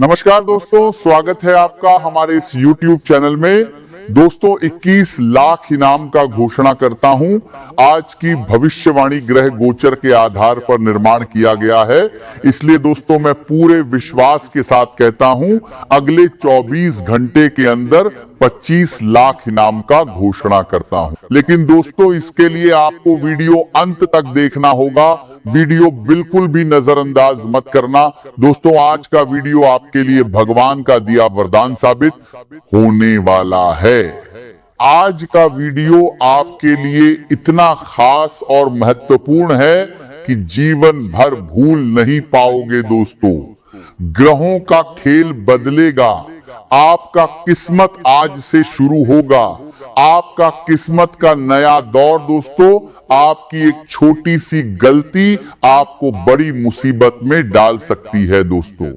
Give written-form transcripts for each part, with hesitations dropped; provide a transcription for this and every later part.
नमस्कार दोस्तों, स्वागत है आपका हमारे इस YouTube चैनल में। दोस्तों 21 लाख इनाम का घोषणा करता हूं। आज की भविष्यवाणी ग्रह गोचर के आधार पर निर्माण किया गया है, इसलिए दोस्तों मैं पूरे विश्वास के साथ कहता हूं अगले 24 घंटे के अंदर 25 लाख इनाम का घोषणा करता हूं। लेकिन दोस्तों इसके लिए आपको वीडियो अंत तक देखना होगा, वीडियो बिल्कुल भी नजरअंदाज मत करना। दोस्तों आज का वीडियो आपके लिए भगवान का दिया वरदान साबित होने वाला है। आज का वीडियो आपके लिए इतना खास और महत्वपूर्ण है कि जीवन भर भूल नहीं पाओगे। दोस्तों ग्रहों का खेल बदलेगा, आपका किस्मत आज से शुरू होगा, आपका किस्मत का नया दौर। दोस्तों आपकी एक छोटी सी गलती आपको बड़ी मुसीबत में डाल सकती है। दोस्तों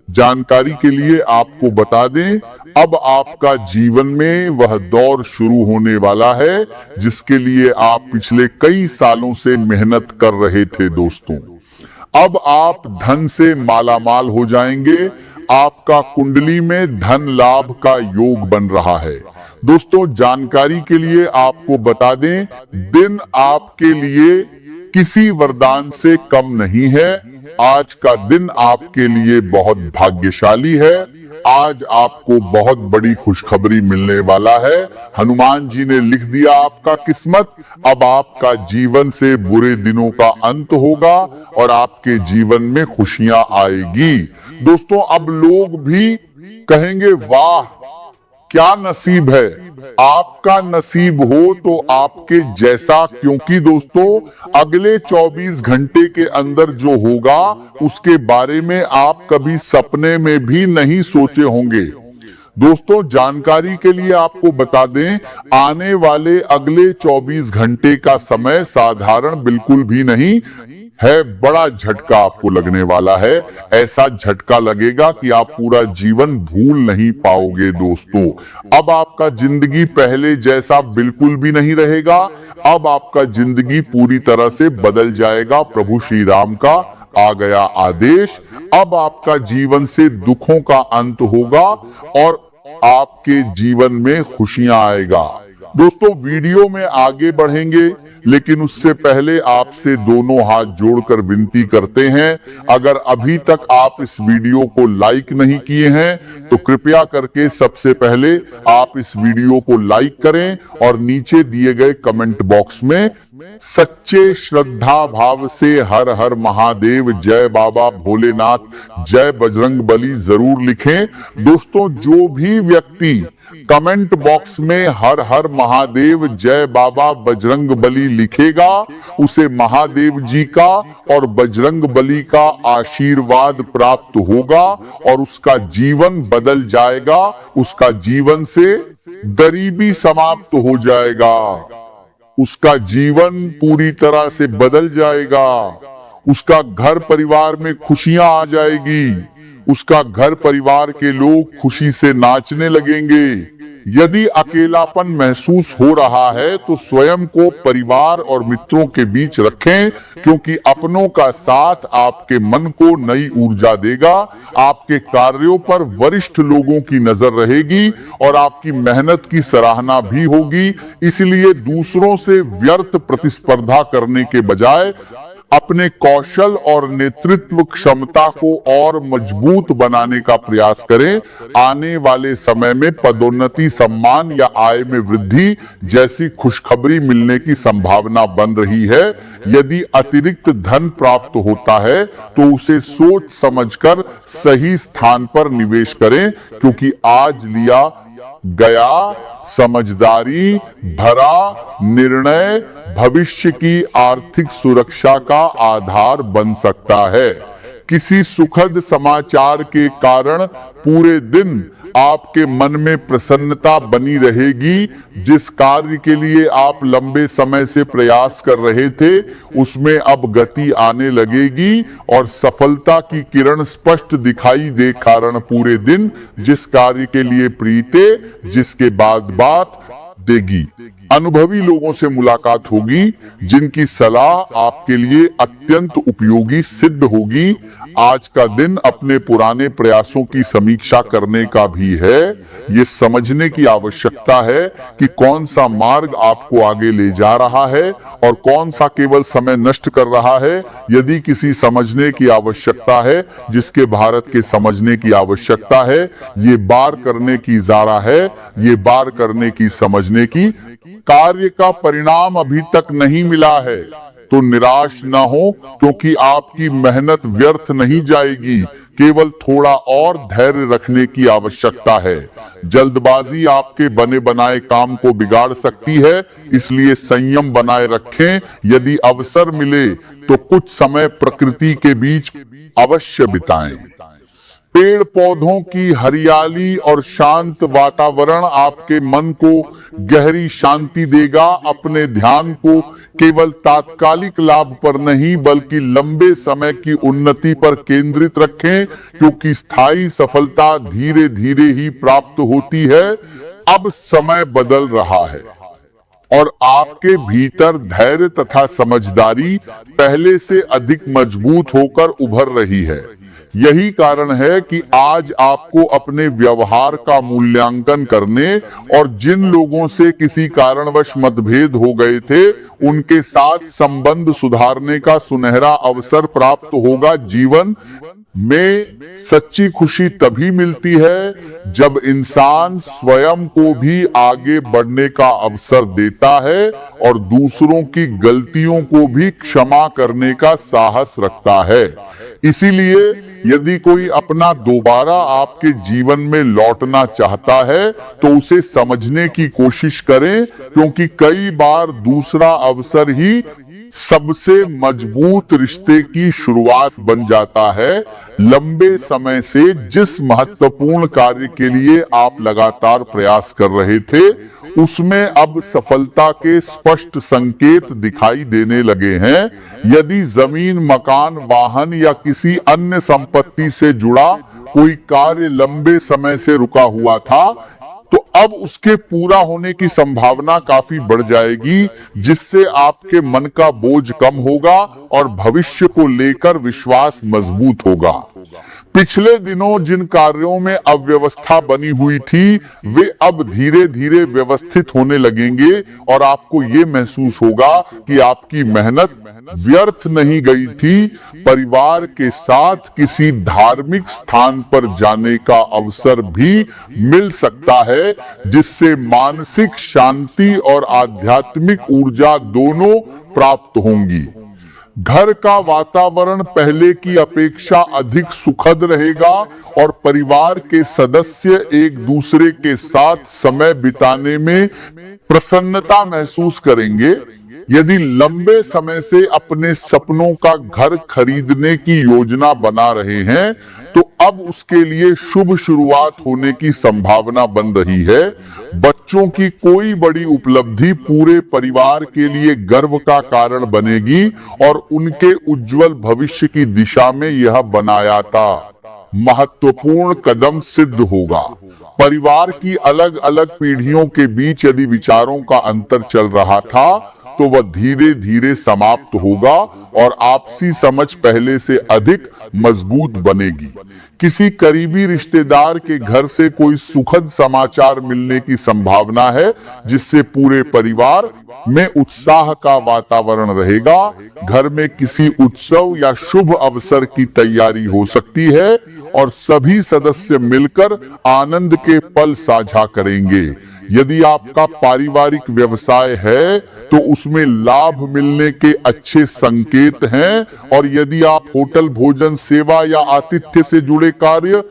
जानकारी के लिए आपको बता दें, अब आपका जीवन में वह दौर शुरू होने वाला है जिसके लिए आप पिछले कई सालों से मेहनत कर रहे थे। दोस्तों अब आप धन से मालामाल हो जाएंगे, आपका कुंडली में धन लाभ का योग बन रहा है। दोस्तों जानकारी के लिए आपको बता दें, दिन आपके लिए किसी वरदान से कम नहीं है। आज का दिन आपके लिए बहुत भाग्यशाली है। आज आपको बहुत बड़ी खुशखबरी मिलने वाला है। हनुमान जी ने लिख दिया आपका किस्मत। अब आपका जीवन से बुरे दिनों का अंत होगा और आपके जीवन में खुशियां आएगी। दोस्तों अब लोग भी कहेंगे वाह क्या नसीब है, आपका नसीब हो तो आपके जैसा, क्योंकि दोस्तों अगले 24 घंटे के अंदर जो होगा उसके बारे में आप कभी सपने में भी नहीं सोचे होंगे। दोस्तों जानकारी के लिए आपको बता दें, आने वाले अगले 24 घंटे का समय साधारण बिल्कुल भी नहीं है। बड़ा झटका आपको लगने वाला है। ऐसा झटका लगेगा कि आप पूरा जीवन भूल नहीं पाओगे। दोस्तों अब आपका जिंदगी पहले जैसा बिल्कुल भी नहीं रहेगा। अब आपका जिंदगी पूरी तरह से बदल जाएगा। प्रभु श्री राम का आ गया आदेश। अब आपका जीवन से दुखों का अंत होगा और आपके जीवन में खुशियां आएगा। दोस्तों वीडियो में आगे बढ़ेंगे, लेकिन उससे पहले आपसे दोनों हाथ जोड़कर विनती करते हैं, अगर अभी तक आप इस वीडियो को लाइक नहीं किए हैं तो कृपया करके सबसे पहले आप इस वीडियो को लाइक करें और नीचे दिए गए कमेंट बॉक्स में सच्चे श्रद्धा भाव से हर हर महादेव, जय बाबा भोलेनाथ, जय बजरंग बली जरूर लिखें। दोस्तों जो भी व्यक्ति कमेंट बॉक्स में हर हर महादेव, जय बाबा, बजरंग बली लिखेगा उसे महादेव जी का और बजरंग बली का आशीर्वाद प्राप्त होगा और उसका जीवन बदल जाएगा। उसका जीवन से गरीबी समाप्त हो जाएगा, उसका जीवन पूरी तरह से बदल जाएगा, उसका घर परिवार में खुशियां आ जाएगी, उसका घर परिवार के लोग खुशी से नाचने लगेंगे। यदि अकेलापन महसूस हो रहा है तो स्वयं को परिवार और मित्रों के बीच रखें, क्योंकि अपनों का साथ आपके मन को नई ऊर्जा देगा। आपके कार्यों पर वरिष्ठ लोगों की नजर रहेगी और आपकी मेहनत की सराहना भी होगी। इसलिए दूसरों से व्यर्थ प्रतिस्पर्धा करने के बजाय अपने कौशल और नेतृत्व क्षमता को और मजबूत बनाने का प्रयास करें। आने वाले समय में पदोन्नति, सम्मान या आय में वृद्धि जैसी खुशखबरी मिलने की संभावना बन रही है। यदि अतिरिक्त धन प्राप्त होता है तो उसे सोच समझकर सही स्थान पर निवेश करें, क्योंकि आज लिया गया समझदारी भरा निर्णय भविष्य की आर्थिक सुरक्षा का आधार बन सकता है। किसी सुखद समाचार के कारण पूरे दिन आपके मन में प्रसन्नता बनी रहेगी। जिस कार्य के लिए आप लंबे समय से प्रयास कर रहे थे उसमें अब गति आने लगेगी और सफलता की किरण स्पष्ट दिखाई दे कारण पूरे दिन जिस कार्य के लिए प्रीते जिसके बाद बात देगी। अनुभवी लोगों से मुलाकात होगी जिनकी सलाह आपके लिए अत्यंत उपयोगी सिद्ध होगी। आज का दिन अपने पुराने प्रयासों की समीक्षा करने का भी है। ये समझने की आवश्यकता है कि कौन सा मार्ग आपको आगे ले जा रहा है और कौन सा केवल समय नष्ट कर रहा है। यदि किसी समझने की आवश्यकता है जिसके भारत के समझने की आवश्यकता है, ये बार करने की जारा है, ये बार करने की समझने की। कार्य का परिणाम अभी तक नहीं मिला है तो निराश न हो, क्योंकि आपकी मेहनत व्यर्थ नहीं जाएगी। केवल थोड़ा और धैर्य रखने की आवश्यकता है। जल्दबाजी आपके बने बनाए काम को बिगाड़ सकती है, इसलिए संयम बनाए रखें। यदि अवसर मिले तो कुछ समय प्रकृति के बीच अवश्य बिताएं। पेड़ पौधों की हरियाली और शांत वातावरण आपके मन को गहरी शांति देगा। अपने ध्यान को केवल तात्कालिक लाभ पर नहीं बल्कि लंबे समय की उन्नति पर केंद्रित रखें, क्योंकि स्थायी सफलता धीरे धीरे ही प्राप्त होती है। अब समय बदल रहा है और आपके भीतर धैर्य तथा समझदारी पहले से अधिक मजबूत होकर उभर रही है। यही कारण है कि आज आपको अपने व्यवहार का मूल्यांकन करने और जिन लोगों से किसी कारणवश मतभेद हो गए थे उनके साथ संबंध सुधारने का सुनहरा अवसर प्राप्त होगा। जीवन में सच्ची खुशी तभी मिलती है जब इंसान स्वयं को भी आगे बढ़ने का अवसर देता है और दूसरों की गलतियों को भी क्षमा करने का साहस रखता है। इसीलिए यदि कोई अपना दोबारा आपके जीवन में लौटना चाहता है तो उसे समझने की कोशिश करें, क्योंकि कई बार दूसरा अवसर ही सबसे मजबूत रिश्ते की शुरुआत बन जाता है। लंबे समय से जिस महत्वपूर्ण कार्य के लिए आप लगातार प्रयास कर रहे थे उसमें अब सफलता के स्पष्ट संकेत दिखाई देने लगे हैं। यदि जमीन, मकान, वाहन या किसी अन्य संपत्ति से जुड़ा कोई कार्य लंबे समय से रुका हुआ था तो अब उसके पूरा होने की संभावना काफी बढ़ जाएगी, जिससे आपके मन का बोझ कम होगा और भविष्य को लेकर विश्वास मजबूत होगा। पिछले दिनों जिन कार्यों में अव्यवस्था बनी हुई थी वे अब धीरे धीरे व्यवस्थित होने लगेंगे और आपको ये महसूस होगा कि आपकी मेहनत व्यर्थ नहीं गई थी। परिवार के साथ किसी धार्मिक स्थान पर जाने का अवसर भी मिल सकता है, जिससे मानसिक शांति और आध्यात्मिक ऊर्जा दोनों प्राप्त होंगी। घर का वातावरण पहले की अपेक्षा अधिक सुखद रहेगा और परिवार के सदस्य एक दूसरे के साथ समय बिताने में प्रसन्नता महसूस करेंगे। यदि लंबे समय से अपने सपनों का घर खरीदने की योजना बना रहे हैं तो अब उसके लिए शुभ शुरुआत होने की संभावना बन रही है। बच्चों की कोई बड़ी उपलब्धि पूरे परिवार के लिए गर्व का कारण बनेगी और उनके उज्जवल भविष्य की दिशा में यह बनायाता महत्वपूर्ण कदम सिद्ध होगा। परिवार की अलग अलग पीढ़ियों के बीच यदि विचारों का अंतर चल रहा था तो वह धीरे धीरे समाप्त होगा और आपसी समझ पहले से अधिक मजबूत बनेगी। किसी करीबी रिश्तेदार के घर से कोई सुखद समाचार मिलने की संभावना है, जिससे पूरे परिवार में उत्साह का वातावरण रहेगा। घर में किसी उत्सव या शुभ अवसर की तैयारी हो सकती है और सभी सदस्य मिलकर आनंद के पल साझा करेंगे। यदि आपका पारिवारिक व्यवसाय है तो उसमें लाभ मिलने के अच्छे संकेत हैं, और यदि आप होटल, भोजन सेवा या आतिथ्य से जुड़े कार्य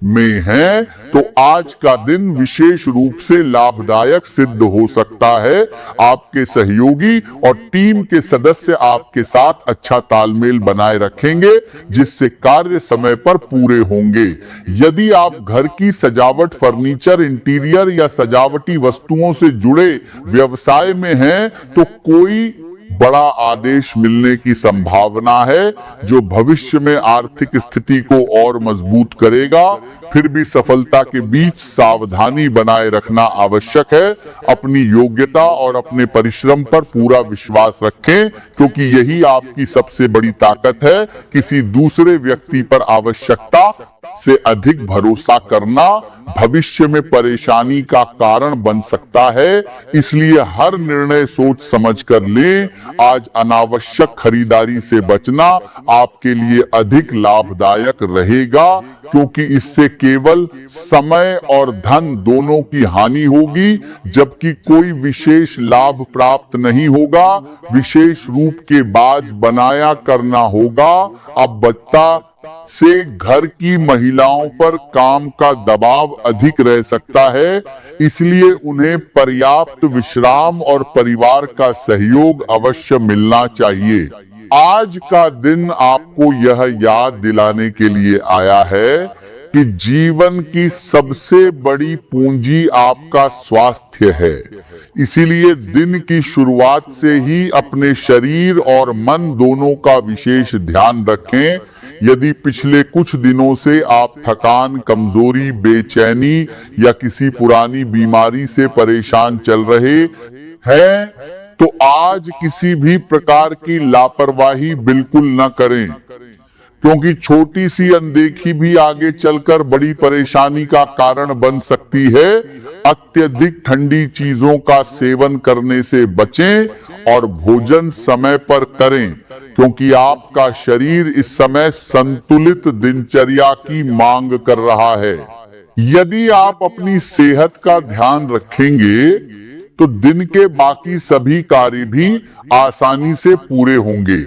में हैं तो आज का दिन विशेष रूप से लाभदायक सिद्ध हो सकता है। आपके सहयोगी और टीम के सदस्य आपके साथ अच्छा तालमेल बनाए रखेंगे, जिससे कार्य समय पर पूरे होंगे। यदि आप घर की सजावट, फर्नीचर, इंटीरियर या सजावटी वस्तुओं से जुड़े व्यवसाय में हैं तो कोई बड़ा आदेश मिलने की संभावना है जो भविष्य में आर्थिक स्थिति को और मजबूत करेगा। फिर भी सफलता के बीच सावधानी बनाए रखना आवश्यक है। अपनी योग्यता और अपने परिश्रम पर पूरा विश्वास रखें, क्योंकि यही आपकी सबसे बड़ी ताकत है। किसी दूसरे व्यक्ति पर आवश्यकता से अधिक भरोसा करना भविष्य में परेशानी का कारण बन सकता है। इसलिए हर निर्णय सोच समझ कर लें। आज अनावश्यक खरीदारी से बचना आपके लिए अधिक लाभदायक रहेगा, क्योंकि इससे केवल समय और धन दोनों की हानि होगी, जबकि कोई विशेष लाभ प्राप्त नहीं होगा। विशेष रूप के बाज बनाया करना होगा। अब बच्चा से घर की महिलाओं पर काम का दबाव अधिक रह सकता है, इसलिए उन्हें पर्याप्त विश्राम और परिवार का सहयोग अवश्य मिलना चाहिए। आज का दिन आपको यह याद दिलाने के लिए आया है कि जीवन की सबसे बड़ी पूंजी आपका स्वास्थ्य है। इसीलिए दिन की शुरुआत से ही अपने शरीर और मन दोनों का विशेष ध्यान रखें। यदि पिछले कुछ दिनों से आप थकान, कमजोरी, बेचैनी या किसी पुरानी बीमारी से परेशान चल रहे हैं, तो आज किसी भी प्रकार की लापरवाही बिल्कुल न करें, क्योंकि छोटी सी अनदेखी भी आगे चलकर बड़ी परेशानी का कारण बन सकती है। अत्यधिक ठंडी चीजों का सेवन करने से बचें और भोजन समय पर करें, क्योंकि आपका शरीर इस समय संतुलित दिनचर्या की मांग कर रहा है। यदि आप अपनी सेहत का ध्यान रखेंगे तो दिन के बाकी सभी कार्य भी आसानी से पूरे होंगे।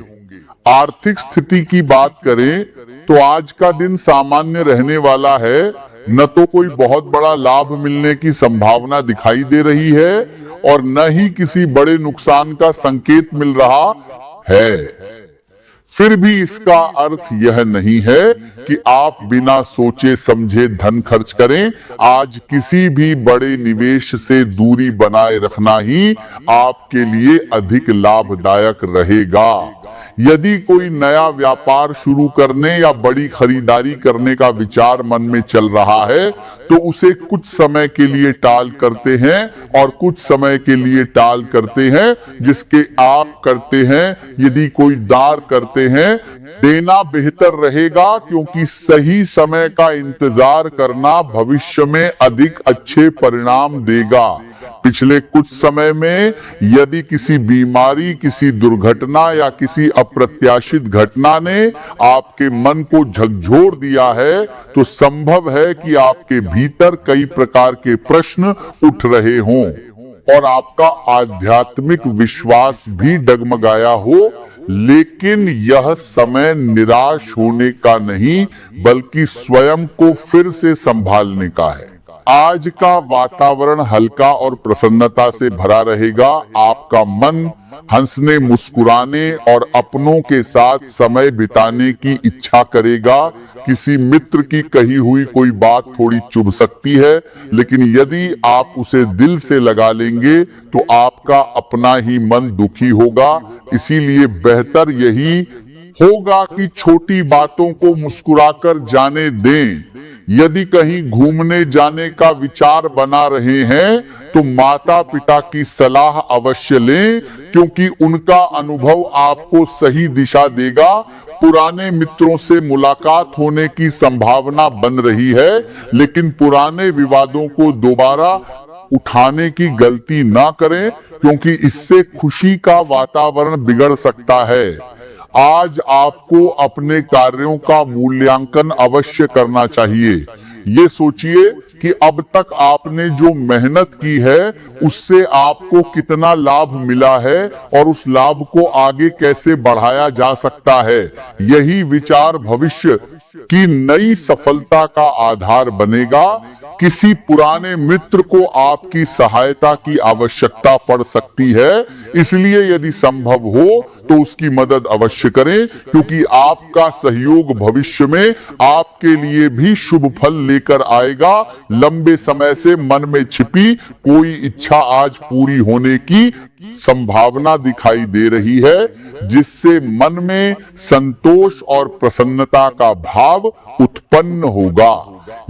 आर्थिक स्थिति की बात करें तो आज का दिन सामान्य रहने वाला है। न तो कोई बहुत बड़ा लाभ मिलने की संभावना दिखाई दे रही है और न ही किसी बड़े नुकसान का संकेत मिल रहा है। फिर भी इसका अर्थ यह नहीं है कि आप बिना सोचे समझे धन खर्च करें। आज किसी भी बड़े निवेश से दूरी बनाए रखना ही आपके लिए अधिक लाभदायक रहेगा। यदि कोई नया व्यापार शुरू करने या बड़ी खरीदारी करने का विचार मन में चल रहा है, तो उसे कुछ समय के लिए टाल करते हैं और कुछ समय के लिए टाल करते हैं जिसके आप करते हैं। यदि कोई दार करते हैं, देना बेहतर रहेगा, क्योंकि सही समय का इंतजार करना भविष्य में अधिक अच्छे परिणाम देगा। पिछले कुछ समय में यदि किसी बीमारी, किसी दुर्घटना या किसी अप्रत्याशित घटना ने आपके मन को झकझोर दिया है, तो संभव है कि आपके भीतर कई प्रकार के प्रश्न उठ रहे हों और आपका आध्यात्मिक विश्वास भी डगमगाया हो। लेकिन यह समय निराश होने का नहीं, बल्कि स्वयं को फिर से संभालने का है। आज का वातावरण हल्का और प्रसन्नता से भरा रहेगा। आपका मन हंसने, मुस्कुराने और अपनों के साथ समय बिताने की इच्छा करेगा। किसी मित्र की कही हुई कोई बात थोड़ी चुभ सकती है, लेकिन यदि आप उसे दिल से लगा लेंगे तो आपका अपना ही मन दुखी होगा। इसीलिए बेहतर यही होगा कि छोटी बातों को मुस्कुराकर जाने दें। यदि कहीं घूमने जाने का विचार बना रहे हैं, तो माता पिता की सलाह अवश्य लें, क्योंकि उनका अनुभव आपको सही दिशा देगा। पुराने मित्रों से मुलाकात होने की संभावना बन रही है, लेकिन पुराने विवादों को दोबारा उठाने की गलती ना करें, क्योंकि इससे खुशी का वातावरण बिगड़ सकता है। आज आपको अपने कार्यों का मूल्यांकन अवश्य करना चाहिए। ये सोचिए कि अब तक आपने जो मेहनत की है, उससे आपको कितना लाभ मिला है और उस लाभ को आगे कैसे बढ़ाया जा सकता है। यही विचार भविष्य की नई सफलता का आधार बनेगा। किसी पुराने मित्र को आपकी सहायता की आवश्यकता पड़ सकती है, इसलिए यदि संभव हो तो उसकी मदद अवश्य करें, क्योंकि आपका सहयोग भविष्य में आपके लिए भी शुभ फल लेकर आएगा। लंबे समय से मन में छिपी कोई इच्छा आज पूरी होने की संभावना दिखाई दे रही है, जिससे मन में संतोष और प्रसन्नता का भाव उत्पन्न होगा।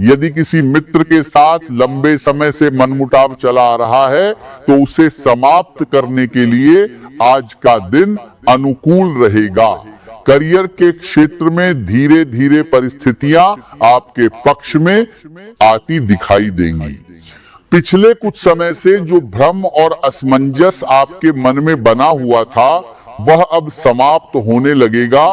यदि किसी मित्र के साथ लंबे समय से मनमुटाव चला आ रहा है तो उसे समाप्त करने के लिए आज का दिन अनुकूल रहेगा। करियर के क्षेत्र में धीरे धीरे परिस्थितियां आपके पक्ष में आती दिखाई देंगी। पिछले कुछ समय से जो भ्रम और असमंजस आपके मन में बना हुआ था वह अब समाप्त होने लगेगा।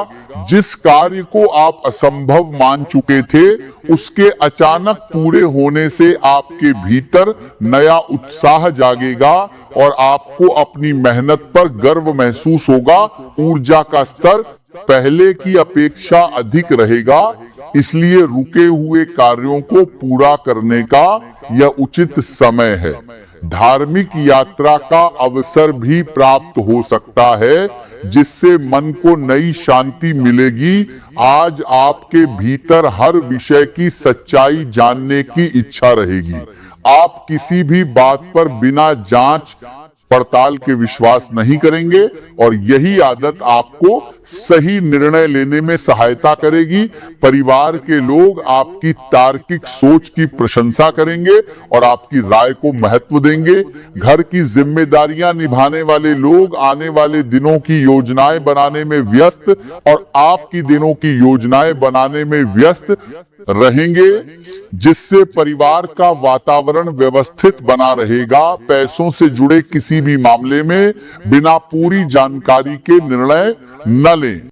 जिस कार्य को आप असंभव मान चुके थे उसके अचानक पूरे होने से आपके भीतर नया उत्साह जागेगा और आपको अपनी मेहनत पर गर्व महसूस होगा। ऊर्जा का स्तर पहले की अपेक्षा अधिक रहेगा, इसलिए रुके हुए कार्यों को पूरा करने का यह उचित समय है। धार्मिक यात्रा का अवसर भी प्राप्त हो सकता है, जिससे मन को नई शांति मिलेगी। आज आपके भीतर हर विषय की सच्चाई जानने की इच्छा रहेगी। आप किसी भी बात पर बिना जांच पड़ताल के विश्वास नहीं करेंगे और यही आदत आपको सही निर्णय लेने में सहायता करेगी। परिवार के लोग आपकी तार्किक सोच की प्रशंसा करेंगे और आपकी राय को महत्व देंगे। घर की जिम्मेदारियां निभाने वाले लोग आने वाले दिनों की योजनाएं बनाने में व्यस्त और आपकी दिनों की योजनाएं बनाने में व्यस्त रहेंगे, जिससे परिवार का वातावरण व्यवस्थित बना रहेगा। पैसों से जुड़े किसी भी मामले में बिना पूरी जानकारी के निर्णय न लें।